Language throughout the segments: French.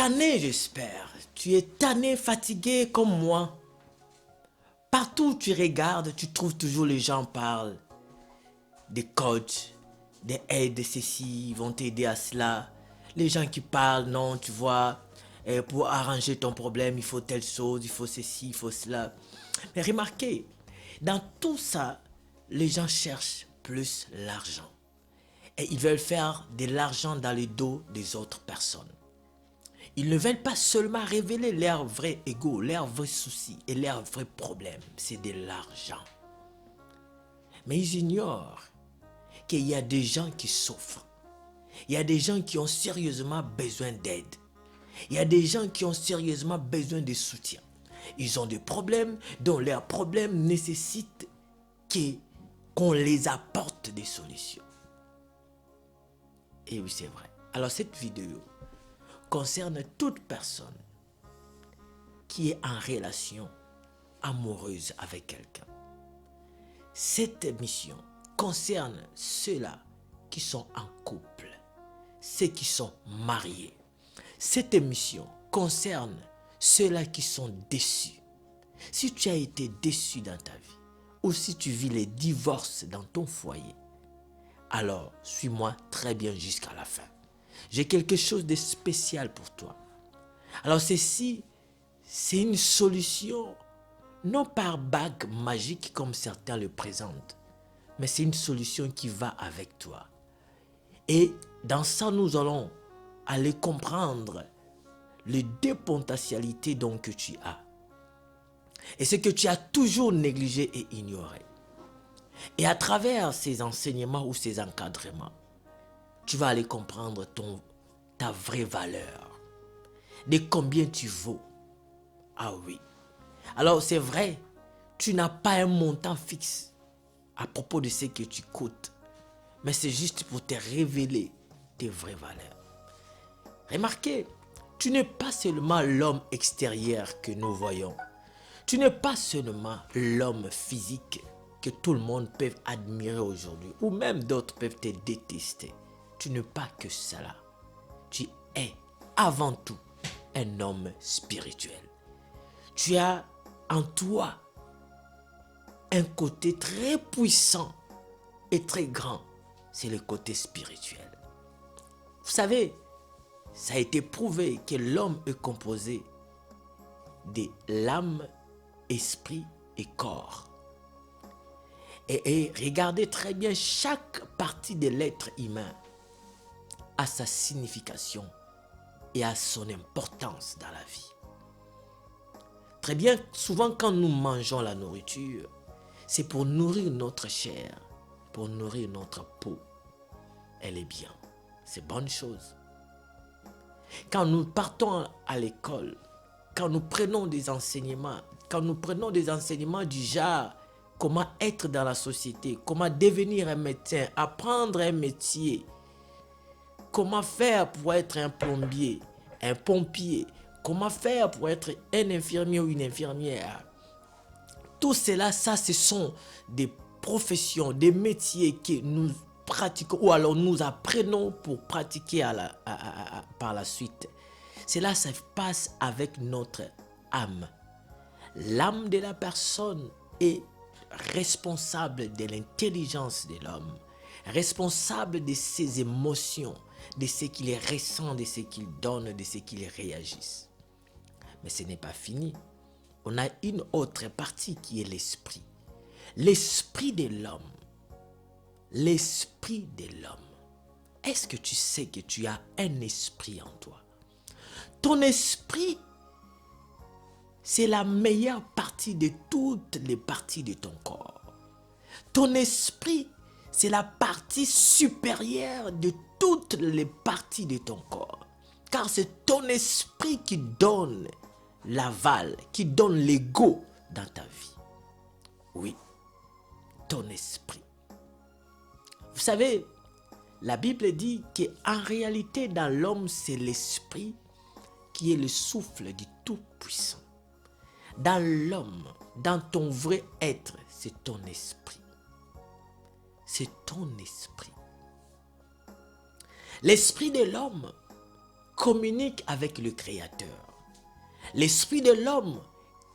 tanné, j'espère. Tu es tanné, fatigué comme moi. Partout où tu regardes, tu trouves toujours les gens parlent des coachs, des aides, de ceci, ils vont t'aider à cela. Les gens qui parlent, non, tu vois, pour arranger ton problème, il faut telle chose, il faut ceci, il faut cela. Mais remarquez, dans tout ça, les gens cherchent plus l'argent. Et ils veulent faire de l'argent dans le dos des autres personnes. Ils ne veulent pas seulement révéler leurs vrais égos, leurs vrais soucis et leurs vrais problèmes. C'est de l'argent. Mais ils ignorent qu'il y a des gens qui souffrent. Il y a des gens qui ont sérieusement besoin d'aide. Il y a des gens qui ont sérieusement besoin de soutien. Ils ont des problèmes dont leurs problèmes nécessitent qu'on les apporte des solutions. Et oui, c'est vrai. Alors cette vidéo concerne toute personne qui est en relation amoureuse avec quelqu'un. Cette émission concerne ceux-là qui sont en couple, ceux qui sont mariés. Cette émission concerne ceux-là qui sont déçus. Si tu as été déçu dans ta vie, ou si tu vis les divorces dans ton foyer, alors suis-moi très bien jusqu'à la fin. J'ai quelque chose de spécial pour toi. Alors ceci, c'est une solution, non par bague magique comme certains le présentent, mais c'est une solution qui va avec toi. Et dans ça, nous allons aller comprendre les deux potentialités donc que tu as. Et ce que tu as toujours négligé et ignoré. Et à travers ces enseignements ou ces encadrements, tu vas aller comprendre ta vraie valeur, de combien tu vaux. Ah oui. Alors c'est vrai, tu n'as pas un montant fixe à propos de ce que tu coûtes, mais c'est juste pour te révéler tes vraies valeurs. Remarquez, tu n'es pas seulement l'homme extérieur que nous voyons. Tu n'es pas seulement l'homme physique que tout le monde peut admirer aujourd'hui, ou même d'autres peuvent te détester. Tu n'es pas que cela. Tu es avant tout un homme spirituel. Tu as en toi un côté très puissant et très grand. C'est le côté spirituel. Vous savez, ça a été prouvé que l'homme est composé de l'âme, esprit et corps. Et regardez très bien, chaque partie de l'être humain a sa signification et a son importance dans la vie. Très bien, souvent quand nous mangeons la nourriture, c'est pour nourrir notre chair, pour nourrir notre peau. Elle est bien, c'est bonne chose. Quand nous partons à l'école, quand nous prenons des enseignements, du genre comment être dans la société, comment devenir un médecin, apprendre un métier, comment faire pour être un plombier, un pompier, comment faire pour être un infirmier ou une infirmière. Tout cela, ce sont des professions, des métiers que nous pratiquons ou alors nous apprenons pour pratiquer par la suite. Cela se passe avec notre âme. L'âme de la personne est responsable de l'intelligence de l'homme, responsable de ses émotions, de ce qu'il ressent, de ce qu'il donne, de ce qu'il réagisse. Mais ce n'est pas fini. On a une autre partie qui est l'esprit. L'esprit de l'homme. L'esprit de l'homme. Est-ce que tu sais que tu as un esprit en toi? Ton esprit, c'est la meilleure partie de toutes les parties de ton corps. Ton esprit, c'est la partie supérieure de toutes les parties de ton corps. Car c'est ton esprit qui donne l'aval, qui donne l'ego dans ta vie. Oui, ton esprit. Vous savez, la Bible dit qu'en réalité, dans l'homme, c'est l'esprit qui est le souffle du Tout-Puissant. Dans l'homme, dans ton vrai être, c'est ton esprit. C'est ton esprit. L'esprit de l'homme communique avec le Créateur. L'esprit de l'homme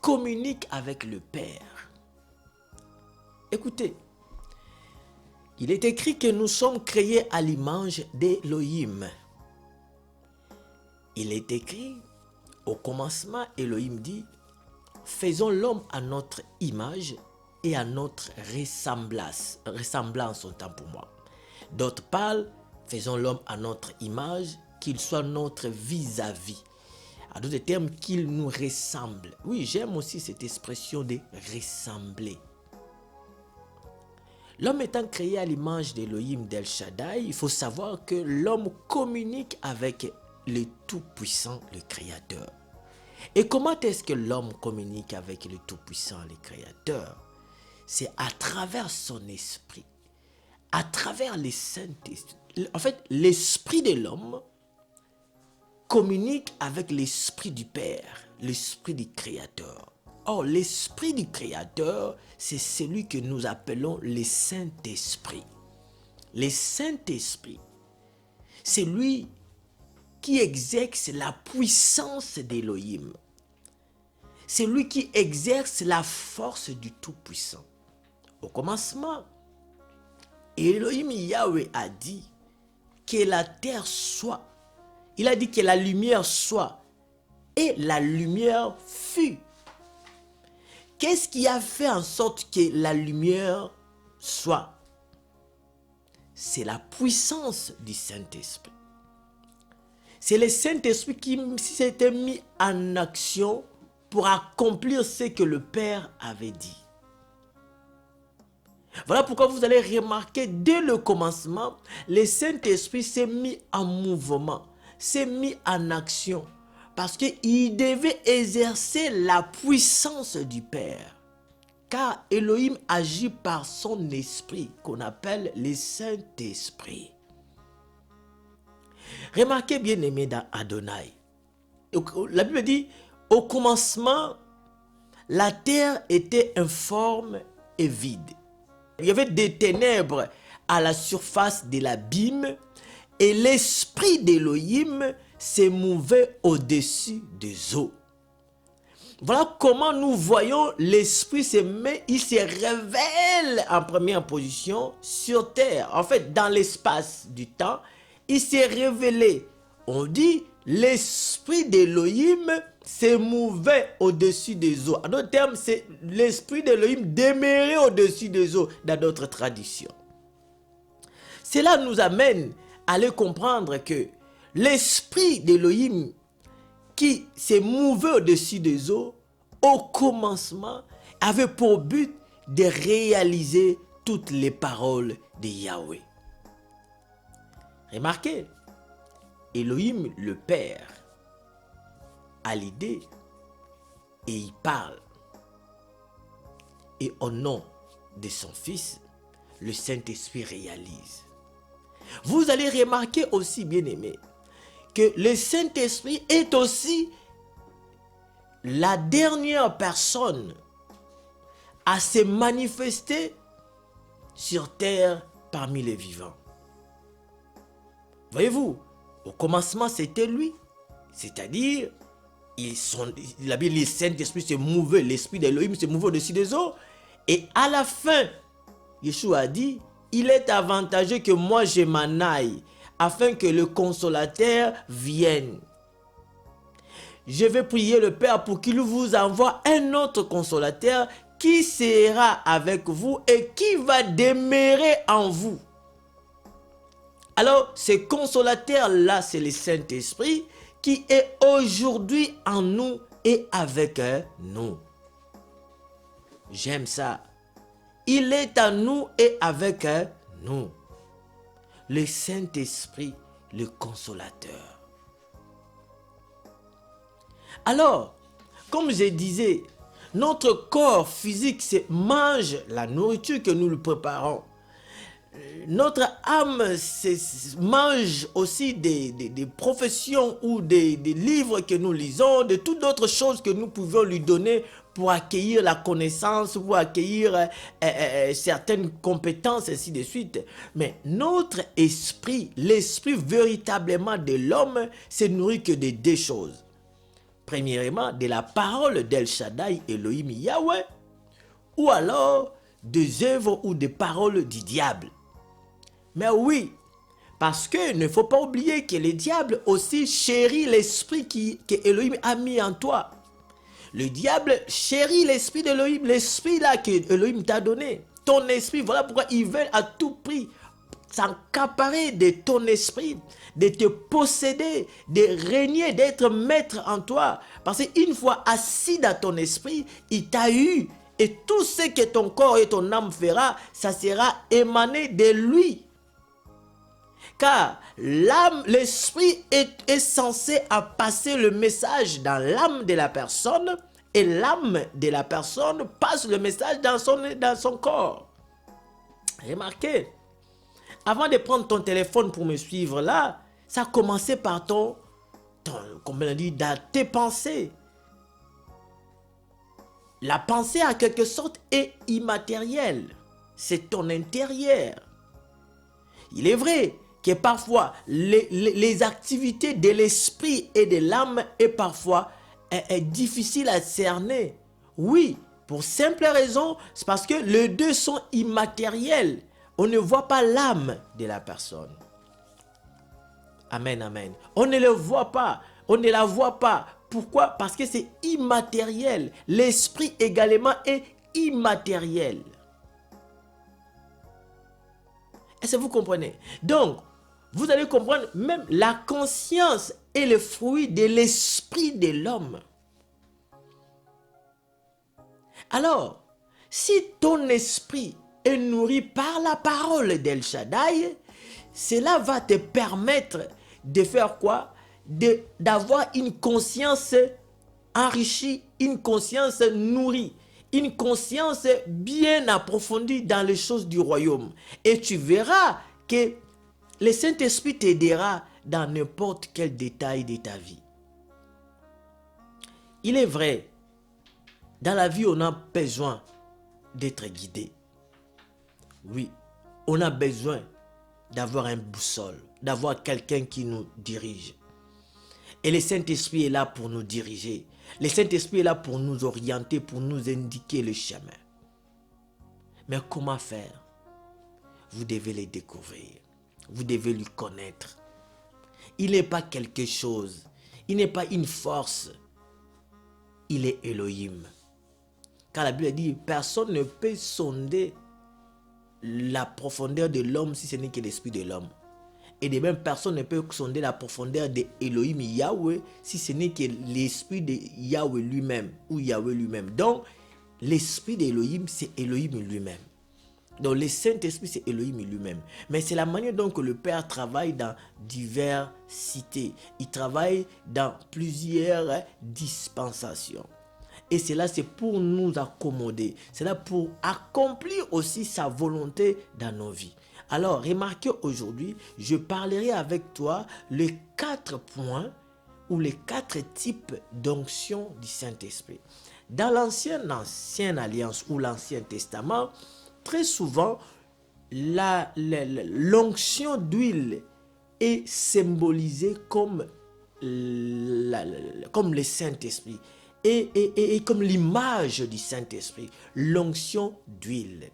communique avec le Père. Écoutez, il est écrit que nous sommes créés à l'image d'Élohim. Il est écrit, au commencement, Élohim dit, faisons l'homme à notre image et à notre ressemblance, autant pour moi. D'autres parlent, faisons l'homme à notre image, qu'il soit notre vis-à-vis. À d'autres termes, qu'il nous ressemble. Oui, j'aime aussi cette expression de ressembler. L'homme étant créé à l'image d'Élohim d'El Shaddai, il faut savoir que l'homme communique avec le Tout-Puissant, le Créateur. Et comment est-ce que l'homme communique avec le Tout-Puissant, le Créateur? C'est à travers son esprit, à travers les Saint-Esprit. En fait, l'esprit de l'homme communique avec l'esprit du Père, l'esprit du Créateur. Or, l'esprit du Créateur, c'est celui que nous appelons le Saint-Esprit. Le Saint-Esprit, c'est lui qui exerce la puissance d'Élohim. C'est lui qui exerce la force du Tout-Puissant. Au commencement, Elohim Yahweh a dit que la terre soit. Il a dit que la lumière soit. Et la lumière fut. Qu'est-ce qui a fait en sorte que la lumière soit? C'est la puissance du Saint-Esprit. C'est le Saint-Esprit qui s'était mis en action pour accomplir ce que le Père avait dit. Voilà pourquoi vous allez remarquer dès le commencement, le Saint-Esprit s'est mis en mouvement, s'est mis en action, parce qu'il devait exercer la puissance du Père. Car Elohim agit par son esprit, qu'on appelle le Saint-Esprit. Remarquez bien aimé dans Adonai. La Bible dit, au commencement, la terre était informe et vide. Il y avait des ténèbres à la surface de l'abîme et l'esprit d'Élohim se mouvait au-dessus des eaux. Voilà comment nous voyons l'esprit se met, il se révèle en première position sur terre. En fait, dans l'espace du temps, il s'est révélé. On dit l'esprit d'Élohim se mouvait au-dessus des eaux. En d'autres termes, c'est l'esprit d'Élohim demeurait au-dessus des eaux dans d'autres traditions. Cela nous amène à le comprendre que l'esprit d'Élohim qui se mouvait au-dessus des eaux, au commencement, avait pour but de réaliser toutes les paroles de Yahweh. Remarquez, Elohim le Père a l'idée et il parle. Et au nom de son Fils, le Saint-Esprit réalise. Vous allez remarquer aussi, bien-aimés, que le Saint-Esprit est aussi la dernière personne à se manifester sur terre parmi les vivants. Voyez-vous, au commencement c'était lui, c'est-à-dire le Saint-Esprit se mouvait, l'Esprit d'Élohim se mouvait au-dessus des eaux, et à la fin, Yeshua a dit, il est avantageux que moi je m'en aille, afin que le consolateur vienne. Je vais prier le Père pour qu'il vous envoie un autre consolateur qui sera avec vous et qui va demeurer en vous. Alors, ce consolateur-là, c'est le Saint-Esprit qui est aujourd'hui en nous et avec nous. J'aime ça. Il est en nous et avec nous. Le Saint-Esprit, le consolateur. Alors, comme je disais, notre corps physique mange la nourriture que nous lui préparons. notre âme mange aussi des professions ou des livres que nous lisons, de toutes d'autres choses que nous pouvons lui donner pour accueillir la connaissance, pour accueillir certaines compétences, ainsi de suite. Mais notre esprit, l'esprit véritablement de l'homme, se nourrit que de deux choses. Premièrement, de la parole d'El Shaddai, Elohim Yahweh, ou alors des œuvres ou des paroles du diable. Mais oui, parce que ne faut pas oublier que le diable aussi chérit l'esprit que Elohim a mis en toi. Le diable chérit l'esprit d'Elohim, l'esprit là que Elohim t'a donné. Ton esprit, voilà pourquoi ils veulent à tout prix s'accaparer de ton esprit, de te posséder, de régner, d'être maître en toi. Parce qu'une fois assis dans ton esprit, il t'a eu. Et tout ce que ton corps et ton âme fera, ça sera émané de lui. Car l'âme, l'esprit est censé passer le message dans l'âme de la personne et l'âme de la personne passe le message dans son corps. Remarquez, avant de prendre ton téléphone pour me suivre là, ça a commencé par comme on dit, dans tes pensées. La pensée, en quelque sorte, est immatérielle. C'est ton intérieur. Il est vrai que parfois, les activités de l'esprit et de l'âme est parfois difficile à cerner. Oui, pour simple raison, c'est parce que les deux sont immatériels. On ne voit pas l'âme de la personne. Amen, amen. On ne le voit pas, on ne la voit pas. Pourquoi? Parce que c'est immatériel. L'esprit également est immatériel. Est-ce que vous comprenez? Donc, vous allez comprendre, même la conscience est le fruit de l'esprit de l'homme. Alors, si ton esprit est nourri par la parole d'El Shaddai, cela va te permettre de faire quoi? D'avoir une conscience enrichie, une conscience nourrie, une conscience bien approfondie dans les choses du royaume. Et tu verras que le Saint-Esprit t'aidera dans n'importe quel détail de ta vie. Il est vrai, dans la vie, on a besoin d'être guidé. Oui, on a besoin d'avoir un boussole, d'avoir quelqu'un qui nous dirige. Et le Saint-Esprit est là pour nous diriger. Le Saint-Esprit est là pour nous orienter, pour nous indiquer le chemin. Mais comment faire? Vous devez le découvrir. Vous devez le connaître. Il n'est pas quelque chose. Il n'est pas une force. Il est Elohim. Car la Bible dit, personne ne peut sonder la profondeur de l'homme si ce n'est que l'esprit de l'homme. Et de même, personne ne peut sonder la profondeur de Elohim Yahweh si ce n'est que l'esprit de Yahweh lui-même ou Yahweh lui-même. Donc, l'esprit d'Elohim, c'est Elohim lui-même. Donc, le Saint-Esprit, c'est Elohim lui-même. Mais c'est la manière dont le Père travaille dans diverses cités. Il travaille dans plusieurs dispensations. Et cela, c'est pour nous accommoder. C'est là pour accomplir aussi sa volonté dans nos vies. Alors, remarquez aujourd'hui, je parlerai avec toi les 4 points ou les 4 types d'onction du Saint-Esprit. Dans l'ancienne alliance ou l'Ancien Testament, très souvent, l'onction d'huile est symbolisée comme le Saint-Esprit et comme l'image du Saint-Esprit, l'onction d'huile.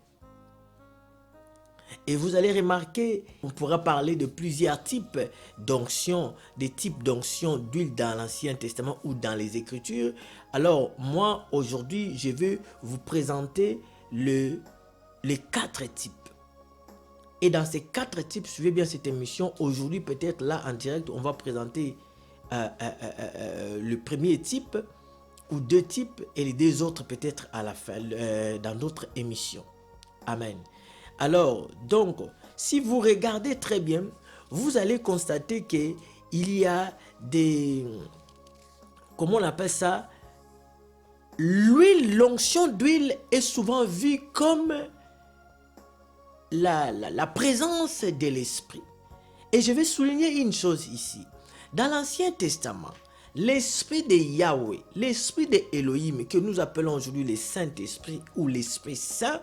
Et vous allez remarquer, on pourra parler de plusieurs types d'onction, des types d'onction d'huile dans l'Ancien Testament ou dans les Écritures. Alors, moi, aujourd'hui, je vais vous présenter les 4 types. Et dans ces 4 types, suivez bien cette émission. Aujourd'hui, peut-être là, en direct, on va présenter le premier type ou 2 types et les 2 autres peut-être à la fin, dans d'autres émissions. Amen. Alors, donc, si vous regardez très bien, vous allez constater qu'il y a des... Comment on appelle ça? L'huile, l'onction d'huile est souvent vue comme la présence de l'Esprit. Et je vais souligner une chose ici. Dans l'Ancien Testament, l'Esprit de Yahweh, l'Esprit de Elohim, que nous appelons aujourd'hui le Saint-Esprit ou l'Esprit Saint,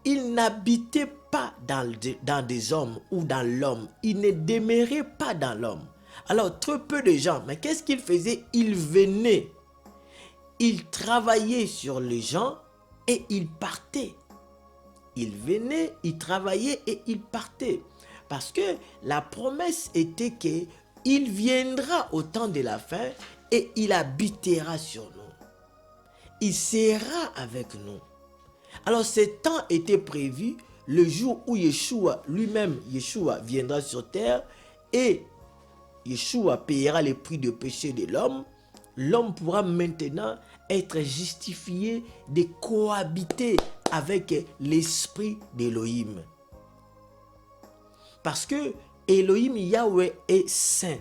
il n'habitait pas dans des hommes ou dans l'homme. Il ne demeurait pas dans l'homme. Alors, très peu de gens, mais qu'est-ce qu'il faisait? Il venait, il travaillait sur les gens et il partait. Il venait, il travaillait et il partait. Parce que la promesse était qu'il viendra au temps de la fin et il habitera sur nous. Il sera avec nous. Alors ce temps était prévu le jour où Yeshua lui-même, Yeshua viendra sur terre et Yeshua payera le prix du péché de l'homme. L'homme pourra maintenant être justifié de cohabiter avec l'esprit d'Élohim. Parce que Elohim Yahweh est saint.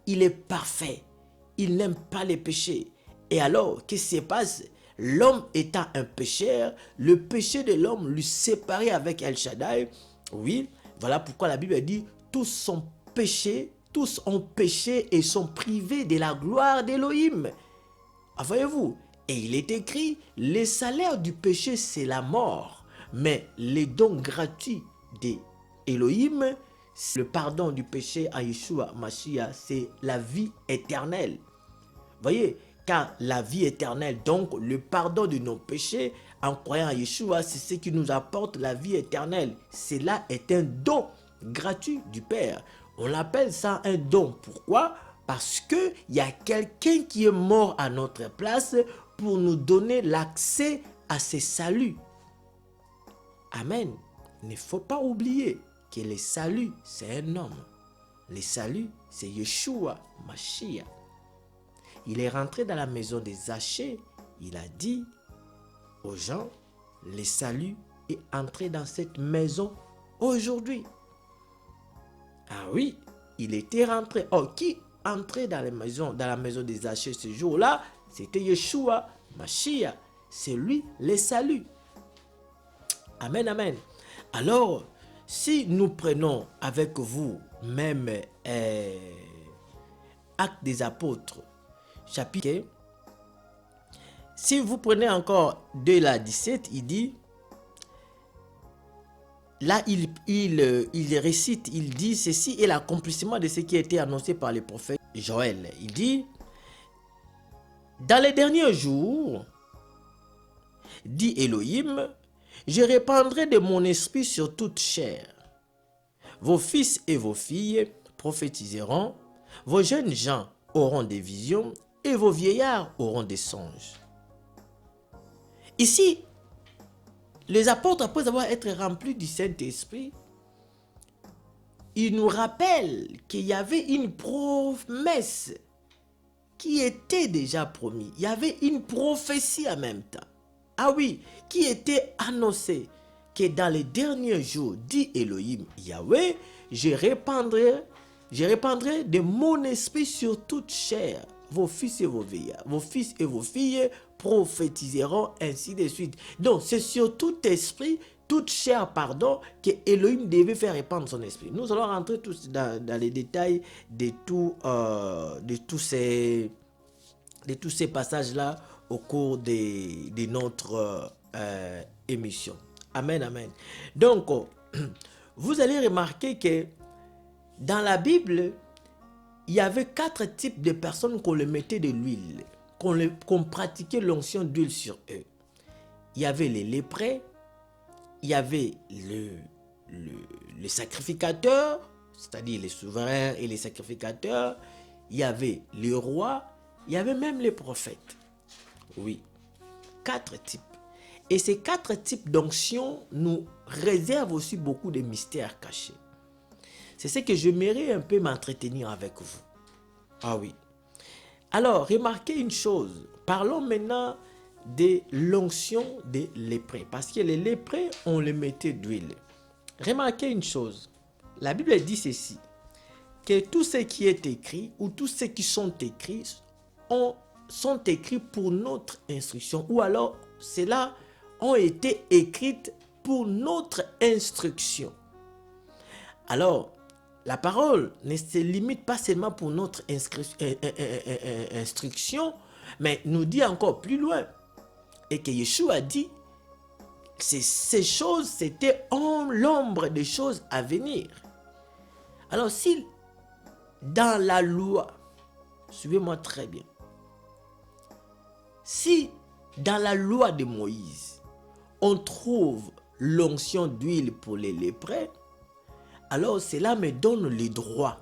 Il est parfait. Il n'aime pas les péchés. Et alors, qu'est-ce qui se passe? L'homme étant un pécheur, le péché de l'homme lui séparait avec El Shaddai. Oui, voilà pourquoi la Bible dit tous ont péché et sont privés de la gloire d'Élohim. Ah, voyez-vous? Et il est écrit, le salaire du péché c'est la mort, mais les dons gratuits d'Élohim, le pardon du péché à Yeshua Mashiach, c'est la vie éternelle. Voyez, car la vie éternelle, donc le pardon de nos péchés en croyant à Yeshua, c'est ce qui nous apporte la vie éternelle. Cela est un don gratuit du Père. On appelle ça un don. Pourquoi? Parce qu'il y a quelqu'un qui est mort à notre place pour nous donner l'accès à ce salut. Amen. Il ne faut pas oublier que le salut, c'est un homme. Le salut, c'est Yeshua Mashiach. Il est rentré dans la maison des Zachée. Il a dit aux gens, le salut est entré dans cette maison aujourd'hui. Ah oui, il était rentré. Oh, qui entrait dans la maison des Zachée ce jour-là? C'était Yeshua Mashiach. C'est lui le salut. Amen, amen. Alors, si nous prenons avec vous même Actes des Apôtres, chapitre, si vous prenez encore de la 17, il dit, là il récite, il dit, ceci est l'accomplissement de ce qui a été annoncé par le prophète Joël. Il dit, dans les derniers jours, dit Elohim, je répandrai de mon esprit sur toute chair. Vos fils et vos filles prophétiseront, vos jeunes gens auront des visions et vos vieillards auront des songes. Ici, les apôtres, après avoir été remplis du Saint-Esprit, ils nous rappellent qu'il y avait une promesse qui était déjà promise. Il y avait une prophétie en même temps. Ah oui, qui était annoncée que dans les derniers jours, dit Elohim Yahweh, je répandrai de mon esprit sur toute chair. Vos fils et vos vieillards, vos fils et vos filles prophétiseront, ainsi de suite. Donc, c'est sur tout esprit, toute chair, pardon, que Elohim devait faire répandre son esprit. Nous allons rentrer tous dans les détails de tous ces passages-là au cours de notre émission. Amen, amen. Donc, vous allez remarquer que dans la Bible, il y avait 4 types de personnes qu'on le mettait de l'huile, qu'on pratiquait l'onction d'huile sur eux. Il y avait les lépreux, il y avait les sacrificateurs, c'est-à-dire les souverains et les sacrificateurs, il y avait les rois, il y avait même les prophètes. Oui, 4 types. Et ces 4 types d'onction nous réservent aussi beaucoup de mystères cachés. C'est ce que j'aimerais un peu m'entretenir avec vous. Ah oui. Alors, remarquez une chose. Parlons maintenant de l'onction des lépreux. Parce que les lépreux, on les mettait d'huile. Remarquez une chose. La Bible dit ceci. Que tout ce qui est écrit, ou tous ceux qui sont écrits, sont écrits pour notre instruction. Ou alors, cela ont été écrites pour notre instruction. Alors, la parole ne se limite pas seulement pour notre instruction, mais nous dit encore plus loin. Et que Yeshua a dit, ces choses, c'était en l'ombre des choses à venir. Alors, si dans la loi, suivez-moi très bien, si dans la loi de Moïse, on trouve l'onction d'huile pour les lépreux, alors cela me donne le droit,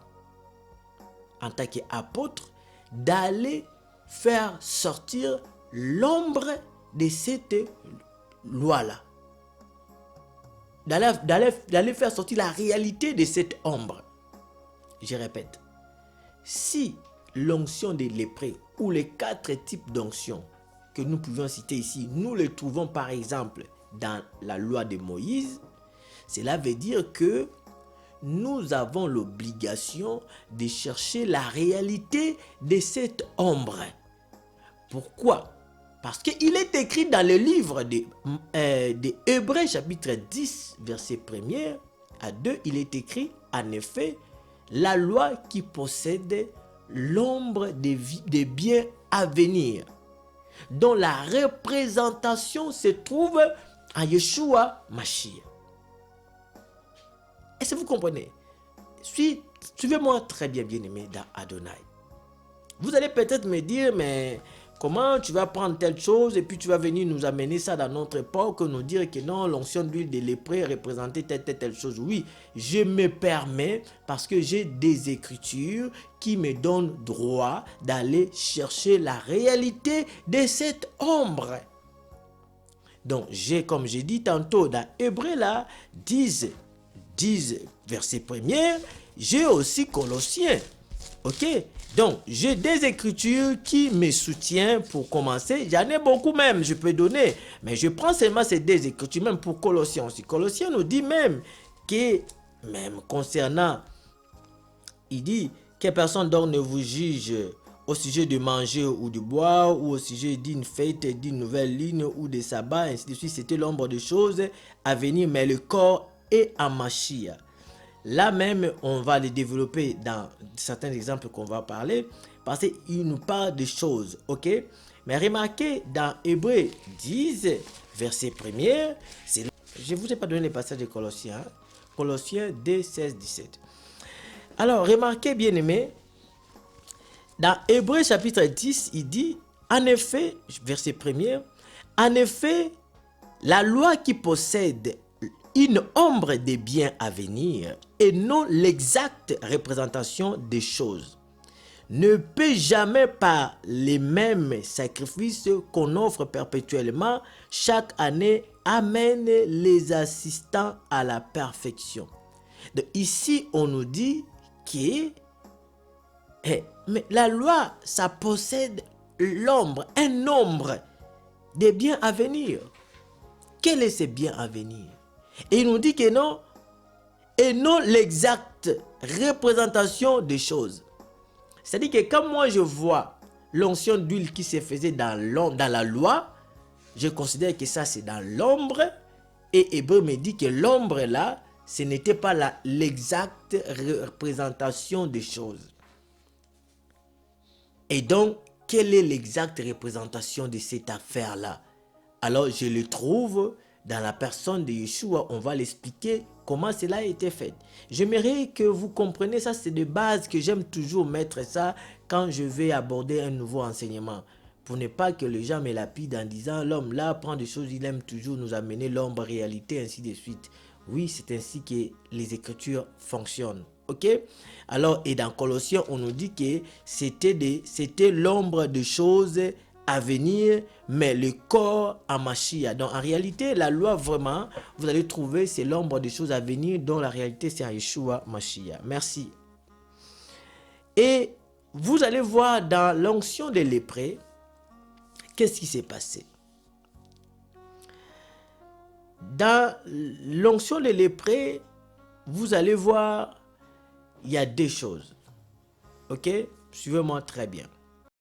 en tant qu'apôtre, d'aller faire sortir l'ombre de cette loi-là. D'aller faire sortir la réalité de cette ombre. Je répète, si l'onction des lépreux ou les 4 types d'onction que nous pouvons citer ici, nous les trouvons par exemple dans la loi de Moïse, cela veut dire que nous avons l'obligation de chercher la réalité de cette ombre. Pourquoi? Parce qu'il est écrit dans le livre de Hébreux chapitre 10, verset 1 à 2, il est écrit, en effet, la loi qui possède l'ombre des biens à venir, dont la représentation se trouve en Yeshua Mashiach. Est-ce que vous comprenez? Suivez-moi très bien, bien-aimé dans Adonai. Vous allez peut-être me dire, mais comment tu vas prendre telle chose et puis tu vas venir nous amener ça dans notre époque, nous dire que non, l'onction d'huile des lépreux représentait telle chose. Oui, je me permets parce que j'ai des écritures qui me donnent droit d'aller chercher la réalité de cette ombre. Donc, comme j'ai dit tantôt dans Hébreux là, 10 verset 1er, j'ai aussi Colossiens. Ok? Donc, j'ai des écritures qui me soutiennent pour commencer. J'en ai beaucoup même, je peux donner. Mais je prends seulement ces 2 écritures, même pour Colossiens aussi. Colossiens nous dit même que, même concernant, il dit que personne donc ne vous juge au sujet de manger ou de boire, ou au sujet d'une fête, d'une nouvelle ligne, ou de sabbat, ainsi de suite. C'était l'ombre des choses à venir, mais le corps est en Mashiach. Là même, on va les développer dans certains exemples qu'on va parler, parce qu'il nous parle de choses, ok? Mais remarquez, dans Hébreux 10, verset 1er, je ne vous ai pas donné les passages de Colossiens, hein? Colossiens 2, 16, 17. Alors, remarquez bien aimé, dans Hébreux chapitre 10, il dit, en effet, verset 1er, en effet, la loi qui possède une ombre des biens à venir et non l'exacte représentation des choses ne peut jamais par les mêmes sacrifices qu'on offre perpétuellement chaque année amener les assistants à la perfection. Donc ici on nous dit que mais la loi ça possède l'ombre, un nombre des biens à venir. Quel est ce bien à venir? Et il nous dit que non, et non l'exacte représentation des choses. C'est-à-dire que quand moi je vois l'onction d'huile qui se faisait dans la loi, je considère que ça c'est dans l'ombre. Et Hébreu me dit que l'ombre là, ce n'était pas l'exacte représentation des choses. Et donc, quelle est l'exacte représentation de cette affaire-là? Alors je le trouve dans la personne de Yeshua, on va l'expliquer comment cela a été fait. J'aimerais que vous compreniez ça, c'est de base que j'aime toujours mettre ça quand je vais aborder un nouveau enseignement. Pour ne pas que les gens me lapident en disant l'homme là prend des choses, il aime toujours nous amener l'ombre réalité, ainsi de suite. Oui, c'est ainsi que les Écritures fonctionnent. Ok? Alors, et dans Colossiens, on nous dit que c'était l'ombre de choses à venir, mais le corps en Mashiach. Donc en réalité, la loi vraiment, vous allez trouver, c'est l'ombre des choses à venir, dont la réalité c'est en Yeshua Mashiach. Merci. Et vous allez voir dans l'onction des lépreux, qu'est-ce qui s'est passé? Dans l'onction des lépreux, vous allez voir, il y a 2 choses. Ok? Suivez-moi très bien.